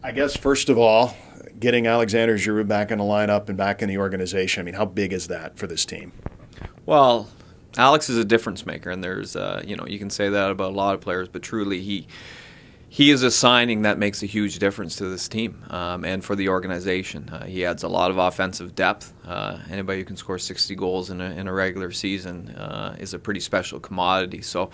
I guess, first of all, getting Alexandre Giroux back in the lineup and back in the organization, I mean, how big is that for this team? Well, Alex is a difference maker, and there's, you can say that about a lot of players, but truly he is a signing that makes a huge difference to this team and for the organization. He adds a lot of offensive depth. Anybody who can score 60 goals in a regular season is a pretty special commodity. So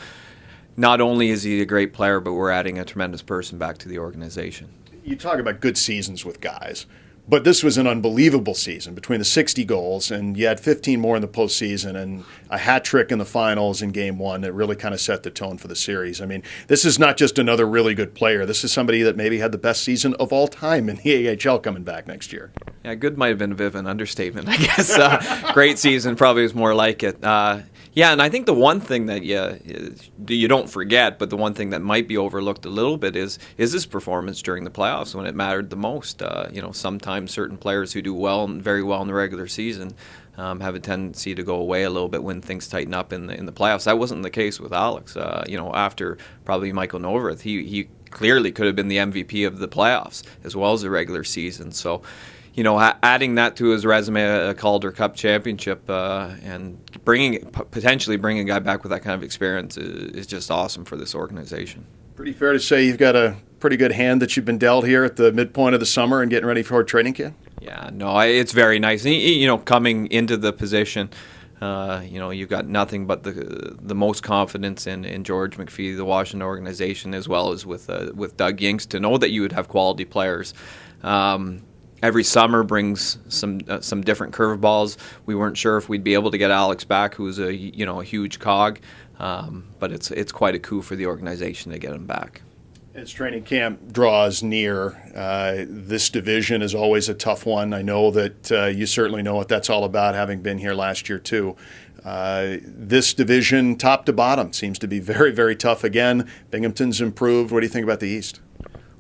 not only is he a great player, but we're adding a tremendous person back to the organization. You talk about good seasons with guys, but this was an unbelievable season between the 60 goals, and you had 15 more in the postseason and a hat trick in the finals in game one that really kind of set the tone for the series. I mean, this is not just another really good player. This is somebody that maybe had the best season of all time in the AHL coming back next year. Yeah, good might have been a bit of an understatement, I guess. Great season probably is more like it. Yeah, and I think the one thing that you don't forget, but the one thing that might be overlooked a little bit is his performance during the playoffs when it mattered the most. Sometimes certain players who do very well in the regular season have a tendency to go away a little bit when things tighten up in the playoffs. That wasn't the case with Alex. After probably Michael Novrith, he clearly could have been the MVP of the playoffs as well as the regular season. So, adding that to his resume, a Calder Cup championship, and potentially bringing a guy back with that kind of experience is just awesome for this organization. Pretty fair to say you've got a pretty good hand that you've been dealt here at the midpoint of the summer and getting ready for training camp? Yeah, no, it's very nice. Coming into the position, you've got nothing but the most confidence in George McPhee, the Washington organization, as well as with Doug Yingst, to know that you would have quality players. Every summer brings some different curveballs. We weren't sure if we'd be able to get Alex back, who's a huge cog, but it's quite a coup for the organization to get him back. As training camp draws near, this division is always a tough one. I know that you certainly know what that's all about, having been here last year too. This division, top to bottom, seems to be very, very tough again. Binghamton's improved. What do you think about the East?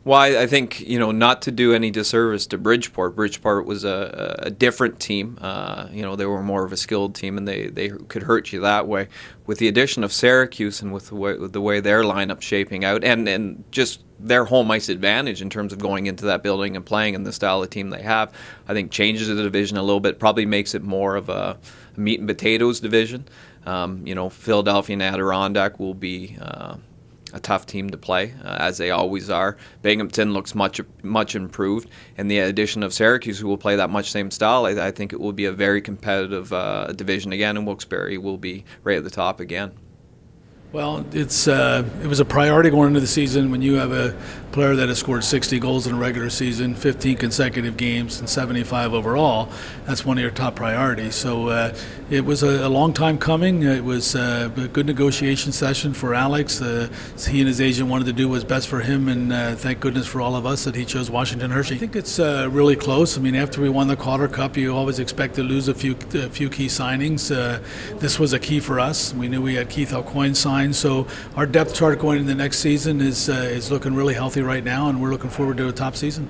Well, I think, not to do any disservice to Bridgeport. Bridgeport was a different team. They were more of a skilled team, and they could hurt you that way. With the addition of Syracuse and with the way their lineup's shaping out, and just their home ice advantage in terms of going into that building and playing in the style of team they have, I think changes the division a little bit, probably makes it more of a meat and potatoes division. Philadelphia and Adirondack will be a tough team to play, as they always are. Binghamton looks much improved, and the addition of Syracuse, who will play that much same style, I think it will be a very competitive division again, and Wilkes-Barre will be right at the top again. Well, it was a priority going into the season when you have a player that has scored 60 goals in a regular season, 15 consecutive games, and 75 overall. That's one of your top priorities. So it was a long time coming. It was a good negotiation session for Alex. He and his agent wanted to do what was best for him, and thank goodness for all of us that he chose Washington Hershey. I think it's really close. I mean, after we won the Calder Cup, you always expect to lose a few key signings. This was a key for us. We knew we had Keith Alcoyne signed. So our depth chart going into the next season is looking really healthy right now, and we're looking forward to a top season.